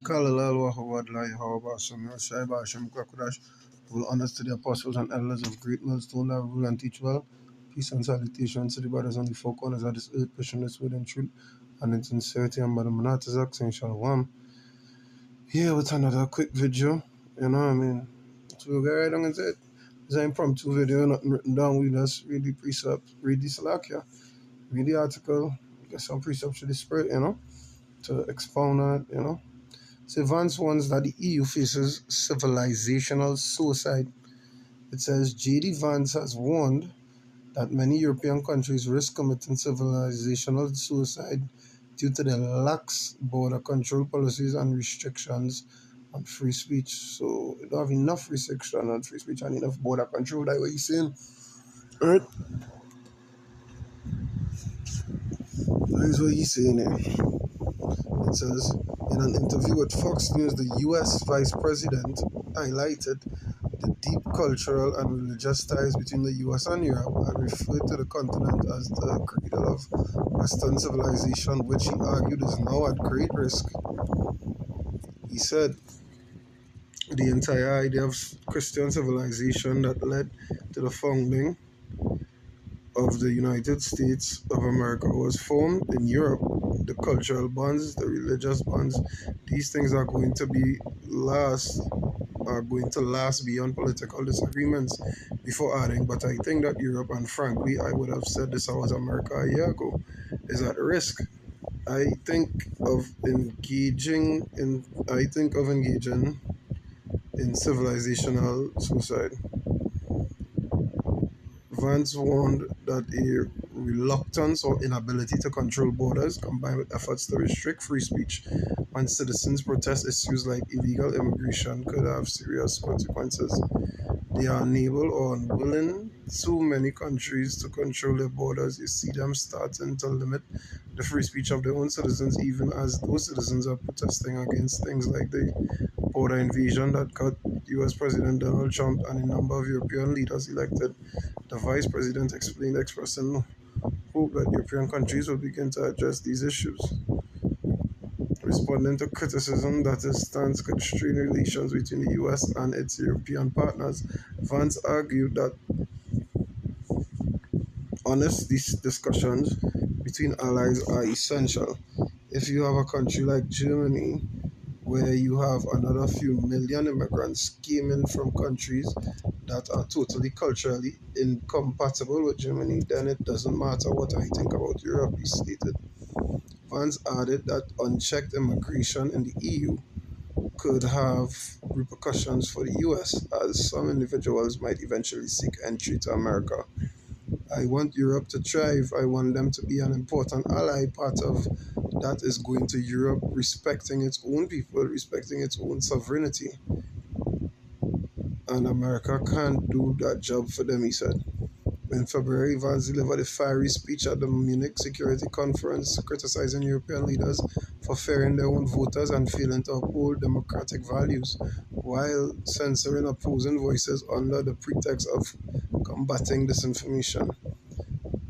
Kalilal Wahawadlai Hawabasam Shaiba Hashem Kakudash will honors to the apostles and elders of great millstone that rule and teach well. Peace and salutations to the brothers on the four corners of this earth, pushing this within truth and in sincerity and by the Manatazak saying Shalom. Here with another quick video, so we'll get right on into it. It's an impromptu video, nothing written down. We just read the precepts, read the Salakia, read the article, get some precepts to the spirit, to expound on it. So Vance warns that the EU faces civilizational suicide. It says J.D. Vance has warned that many European countries risk committing civilizational suicide due to their lax border control policies and restrictions on free speech. So you don't have enough restriction on free speech and enough border control, like what you're saying. Right? That is what he's saying here. It says, in an interview with Fox News, the US Vice President highlighted the deep cultural and religious ties between the US and Europe and referred to the continent as the cradle of Western civilization, which he argued is now at great risk. He said, the entire idea of Christian civilization that led to the founding of the United States of America was formed in Europe. The cultural bonds, the religious bonds, these things are going to last beyond political disagreements before adding, but I think that Europe, and frankly, I would have said this about America a year ago, is at risk. I think of engaging in civilizational suicide. Vance warned that a reluctance or inability to control borders, combined with efforts to restrict free speech when citizens protest issues like illegal immigration, could have serious consequences. They are unable or unwilling, too many countries, to control their borders. You see them starting to limit the free speech of their own citizens, even as those citizens are protesting against things like the border invasion that got US President Donald Trump and a number of European leaders elected. The vice president explained, expressing hope that European countries will begin to address these issues. Responding to criticism that his stance could strain relations between the US and its European partners, Vance argued that honest discussions between allies are essential. If you have a country like Germany, where you have another few million immigrants came in from countries that are totally culturally incompatible with Germany, then it doesn't matter what I think about Europe, he stated. Vance added that unchecked immigration in the EU could have repercussions for the US, as some individuals might eventually seek entry to America. I want Europe to thrive. I want them to be an important ally. Part of that is going to Europe, respecting its own people, respecting its own sovereignty. And America can't do that job for them, he said. In February, Vance delivered a fiery speech at the Munich Security Conference, criticizing European leaders for fearing their own voters and failing to uphold democratic values, while censoring opposing voices under the pretext of combating disinformation.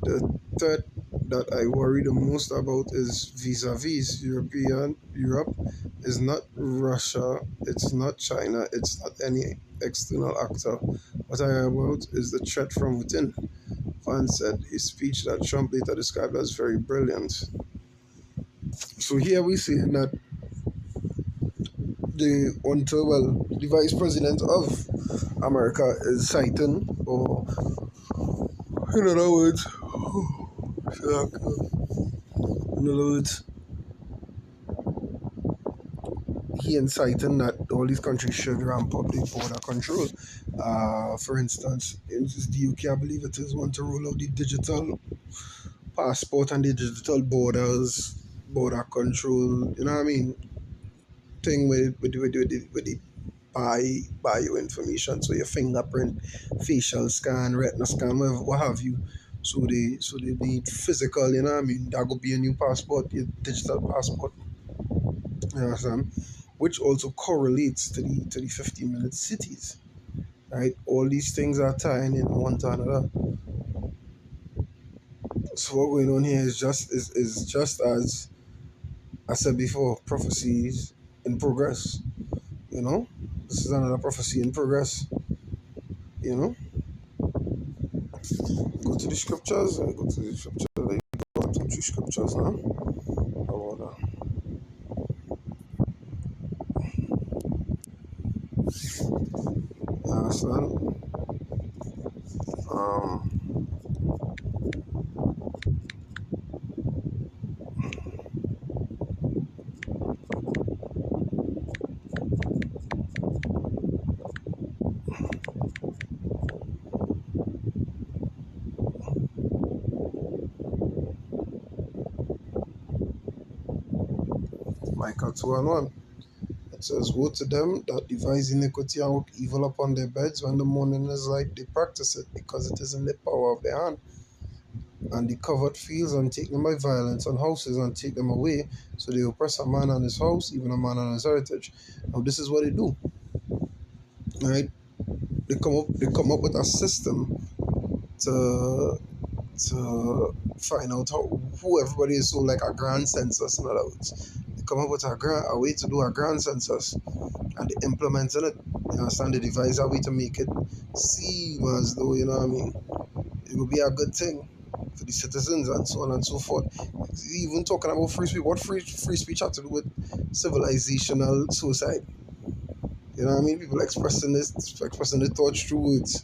The threat that I worry the most about is vis-a-vis Europe is not Russia, it's not China, it's not any external actor. What I worry about is the threat from within. Vance said, his speech that Trump later described as very brilliant. So here we see that the vice president of America is citing, or in other words, in other words, he inciting that all these countries should ramp up their border control. For instance, in the UK, I believe it is, want to roll out the digital passport and the digital border control. You know what I mean? Thing with the bio information, so your fingerprint, facial scan, retina scan, what have you. So they be physical. You know what I mean? That could be a new passport, your digital passport. You understand? Which also correlates to the 15-minute cities, right? All these things are tying in one to another. So what going on here is just as I said before, prophecies in progress. You know, this is another prophecy in progress. You know, go to the scriptures and go to the scriptures. Like, go to the scriptures now. How about that? You understand? Um, Micah 2 and 1. It says, woe to them that devise iniquity and work evil upon their beds when the morning is light, they practice it, because it is in the power of their hand. And they covered fields and take them by violence, and houses and take them away. So they oppress a man and his house, even a man and his heritage. Now this is what they do, right? They come up with a system to find out who everybody is. So like a grand census, in other words. They come up with a way to do a grand census, and they implemented it. You understand? They devise a way to make it seem as though, you know what I mean, it would be a good thing for the citizens and so on and so forth. Even talking about free speech, what free speech have to do with civilizational suicide? You know what I mean? People expressing their thoughts through words.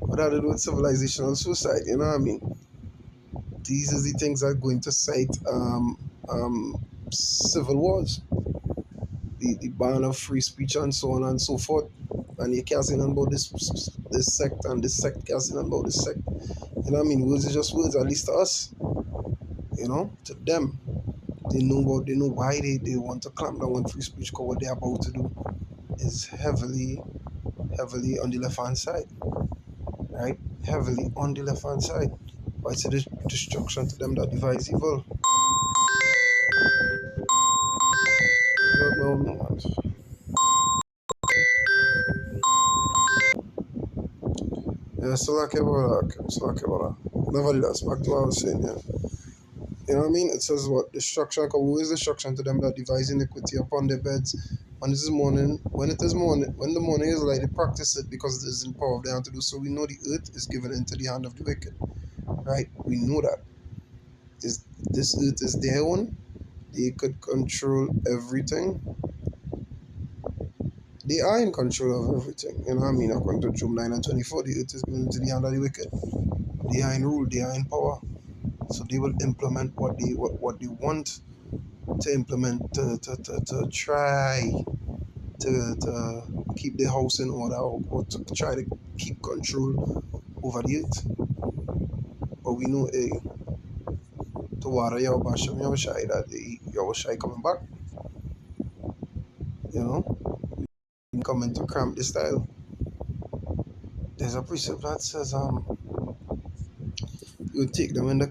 What have to do with civilizational suicide? You know what I mean? These are the things that are going to cite civil wars, the ban of free speech and so on and so forth. And you can't say nothing about this sect, and this sect can't say nothing about this sect. You know what I mean? Words are just words, at least to us. You know, to them. They know why they want to clamp down on free speech, because what they're about to do is heavily on the left hand side. Right? Heavily on the left hand side. But it's a destruction to them that devise evil. I don't know, man. Yeah, so like about that. So like about that. Nevertheless, back to what I was saying, yeah. You know what I mean? It says what? Destruction, who is destruction to them that devise iniquity upon their beds. When it is morning, when the morning is light, they practice it, because it is in power of their hand to do so. We know the earth is given into the hand of the wicked. Right? We know that. Is this earth is their own? They could control everything. They are in control of everything. You know what I mean? According to Job 9 and 24, the earth is given into the hand of the wicked. They are in rule, they are in power. So they will implement what they want to implement, to try to keep the house in order, or to try to keep control over the earth. But we know, to water your basham your shy, that your shy coming back, you know, coming to cramp the style. There's a precept that says you take them in the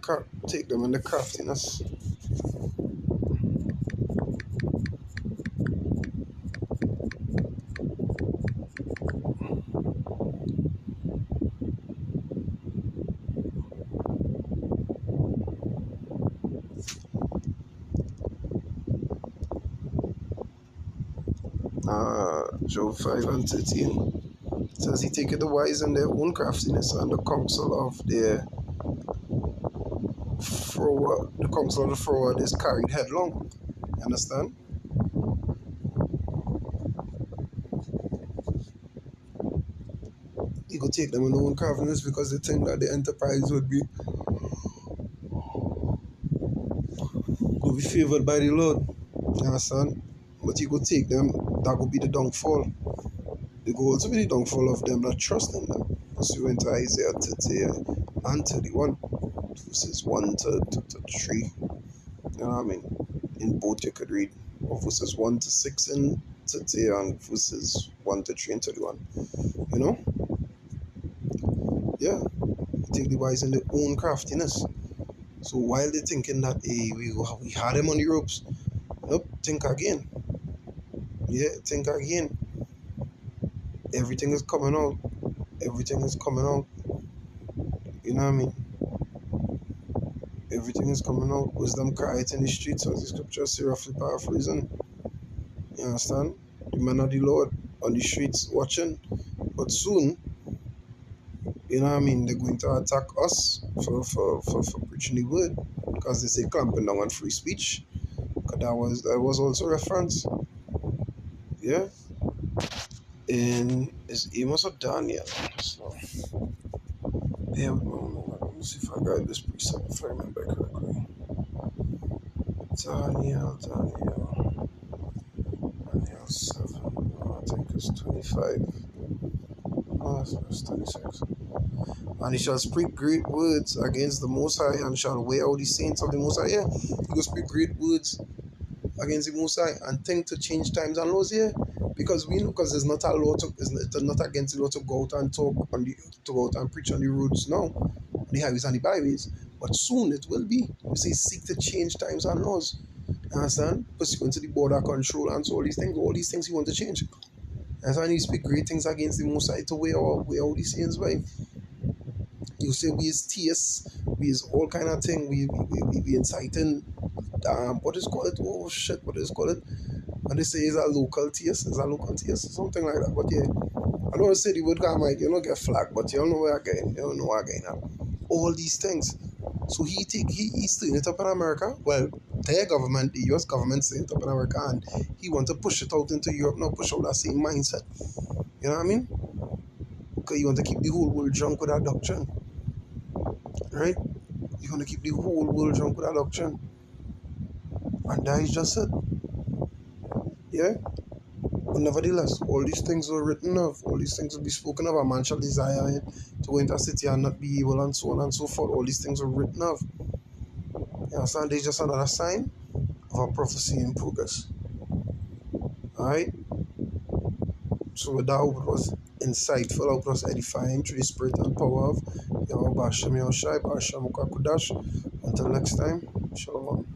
craftiness. Job 5 and 13 says, he taketh the wise in their own craftiness, and the counsel of the froward is carried headlong. You understand? You could take them in their own craftiness, because they think that the enterprise would be favored by the Lord. You understand? But you could take them, that would be the downfall. It could also be the downfall of them that trust in them. As we went to Isaiah 30 and 31, verses 1 to 3. You know what I mean? In both you could read verses 1 to 6 in 30, and verses 1 to 3 and 31. You know? Yeah. Take the wise in their own craftiness. So while they're thinking that, hey, we had them on the ropes, nope, think again. Yeah, think again. Everything is coming out. Everything is coming out. You know what I mean? Everything is coming out. Wisdom cried in the streets, as the scripture say, roughly paraphrasing. You understand? The man of the Lord on the streets watching. But soon, you know what I mean, they're going to attack us for preaching the word. Because they say clamping down on free speech. Because that was also reference. Yeah? And it's Amos or Daniel. So yeah, let me see if I got this precept if I remember correctly. Daniel 7. No, I think it's 25. Oh, it's 26. And he shall speak great words against the Most High, and shall wear out the saints of the Most High. Yeah, he will speak great words against the Most High and think to change times and laws here. Because we know, because there's not a law to, it's not against the law to go out and talk on the, to go out and preach on the roads now, on the highways and the byways. But soon it will be. You say seek to change times and laws. Understand? Pursuant to the border control and so all these things you want to change. And so you speak great things against the Most High to wear all these things by. You say we is TS, we is all kind of thing. We inciting what is called it? Oh shit, what is called it? And they say it's a local TS, something like that. But yeah, I don't say the word guy might you don't get flagged, but you don't know where again. You don't know where again now. All these things. So he's doing it up in America. Well, their government, the US government saying it up in America, and he want to push it out into Europe now, push out that same mindset. You know what I mean? Because you want to keep the whole world drunk with that doctrine. Right? You want to keep the whole world drunk with that doctrine. And that is just it. Yeah? But nevertheless, all these things were written of, all these things will be spoken of. A man shall desire it to go into a city and not be able, and so on and so forth. All these things were written of. You understand? There's just another sign of a prophecy in progress. Alright? So with that, I hope it was insightful, I hope it was edifying through the spirit and power of Yahweh Bashem Yahushai, Bashem Kudash. Until next time, Shalom.